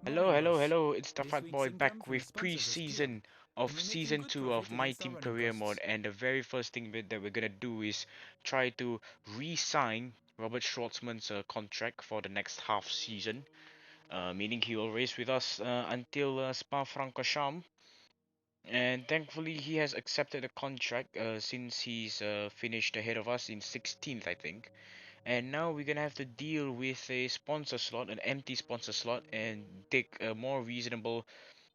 Hello, Morning, hello, boss. hello. It's the This Fat week's Boy income back from with sponsors is good, pre-season of and we're making season good 2 of profit My against Team sounding Career Mode. costs. And the very first thing that we're gonna do is try to re-sign Robert Schwartzman's contract for the next half season, meaning he will race with us until Spa-Francorchamps. And thankfully, he has accepted the contract since he's finished ahead of us in 16th, I think. And now we're gonna have to deal with a sponsor slot, an empty sponsor slot, and take a more reasonable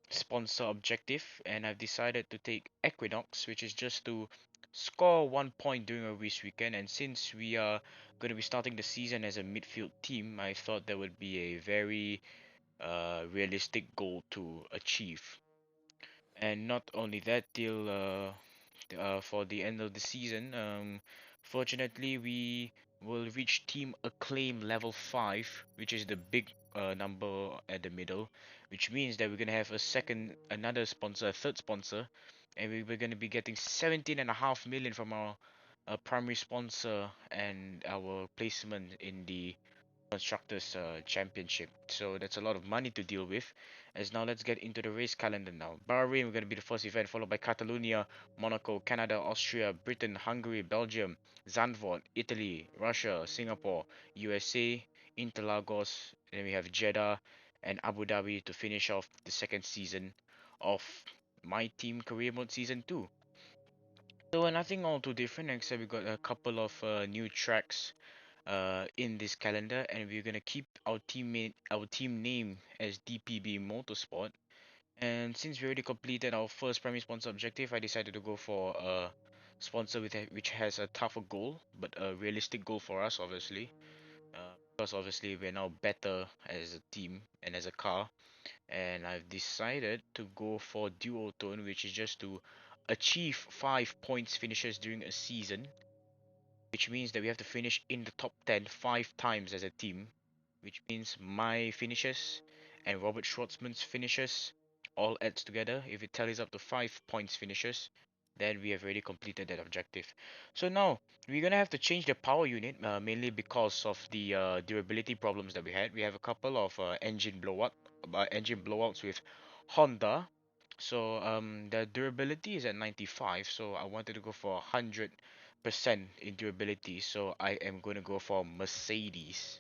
sponsor objective. And I've decided to take Equinox, which is just to score 1 point during a race weekend. And since we are going to be starting the season as a midfield team, I thought that would be a very realistic goal to achieve. And not only that, till for the end of the season, fortunately we will reach Team Acclaim level 5, which is the big number at the middle, which means that we're gonna have another sponsor, a third sponsor, and we're gonna be getting 17.5 million from our primary sponsor and our placement in the Constructors Championship. So that's a lot of money to deal with. As now let's get into the race calendar now. Bahrain, we're going to be the first event, followed by Catalonia, Monaco, Canada, Austria, Britain, Hungary, Belgium, Zandvoort, Italy, Russia, Singapore, USA, Interlagos. Then we have Jeddah and Abu Dhabi to finish off the second season of My Team Career Mode Season 2. So nothing all too different except we got a couple of new tracks in this calendar, and we're gonna keep our team name as DPB Motorsport. And since we already completed our first primary sponsor objective, I decided to go for a sponsor which has a tougher goal, but a realistic goal for us, obviously. Because obviously we're now better as a team and as a car, and I've decided to go for duotone, which is just to achieve 5 points finishes during a season, which means that we have to finish in the top 10 5 times as a team, which means my finishes and Robert Schwartzman's finishes all adds together. If it tallies up to 5 points finishes, then we have already completed that objective. So now we're gonna have to change the power unit, mainly because of the durability problems that we had. We have a couple of engine blowouts with Honda. So the durability is at 95, so I wanted to go for 100% in durability. So I am going to go for Mercedes.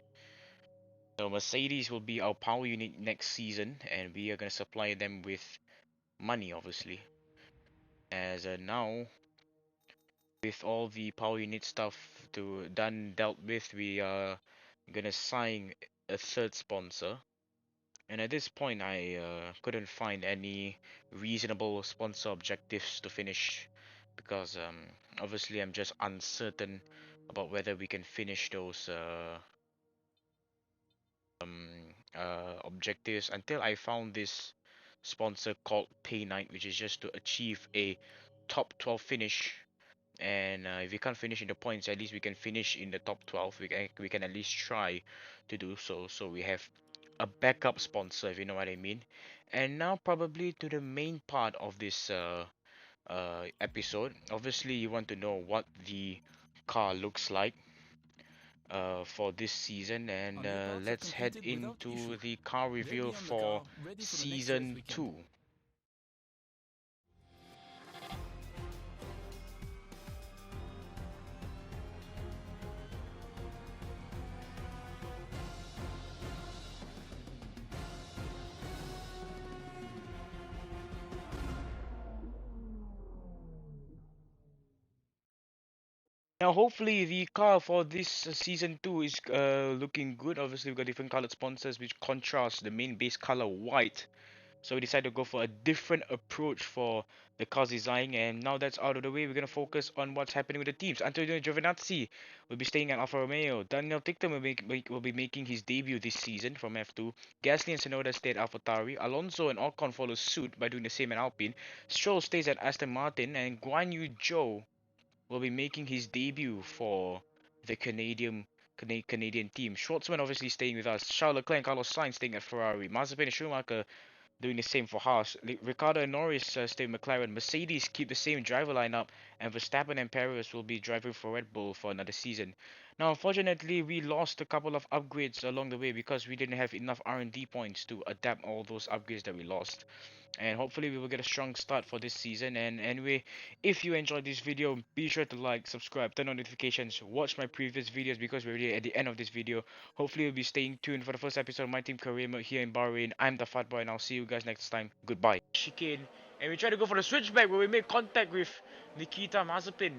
So Mercedes will be our power unit next season, and we are going to supply them with money, obviously. As now, with all the power unit stuff to done dealt with, we are gonna sign a third sponsor. And at this point, I couldn't find any reasonable sponsor objectives to finish because obviously I'm just uncertain about whether we can finish those objectives until I found this sponsor called Pay Night, which is just to achieve a top 12 finish. And if we can't finish in the points, at least we can finish in the top 12. We can at least try to do so. So we have a backup sponsor, if you know what I mean. And now probably to the main part of this episode. Obviously, you want to know what the car looks like for this season, and All your parts are let's head completed without into issue. the car They'll reveal be on the for car, ready for the next race season weekend. 2. Now, hopefully, the car for this season 2 is looking good. Obviously, we've got different colored sponsors which contrast the main base color white. So we decided to go for a different approach for the car's design, and now that's out of the way, we're gonna focus on what's happening with the teams. Antonio Giovinazzi will be staying at Alfa Romeo. Daniel Ticktum will be making his debut this season from F2. Gasly and Tsunoda stay at AlphaTauri. Alonso and Ocon follow suit by doing the same at Alpine. Stroll stays at Aston Martin, and Guan Yu Zhou will be making his debut for the Canadian team. Schwartzman obviously staying with us. Charles Leclerc and Carlos Sainz staying at Ferrari. Mazepin and Schumacher doing the same for Haas. Ricardo and Norris stay with McLaren. Mercedes keep the same driver lineup, and Verstappen and Perez will be driving for Red Bull for another season. Now, unfortunately, we lost a couple of upgrades along the way because we didn't have enough R&D points to adapt all those upgrades that we lost. And hopefully we will get a strong start for this season. And anyway, if you enjoyed this video, be sure to like, subscribe, turn on notifications, watch my previous videos because we're already at the end of this video. Hopefully you'll be staying tuned for the first episode of my team career mode here in Bahrain. I'm the Fat Boy and I'll see you guys next time. Goodbye. Chicane. And we try to go for the switchback where we make contact with Nikita Mazepin.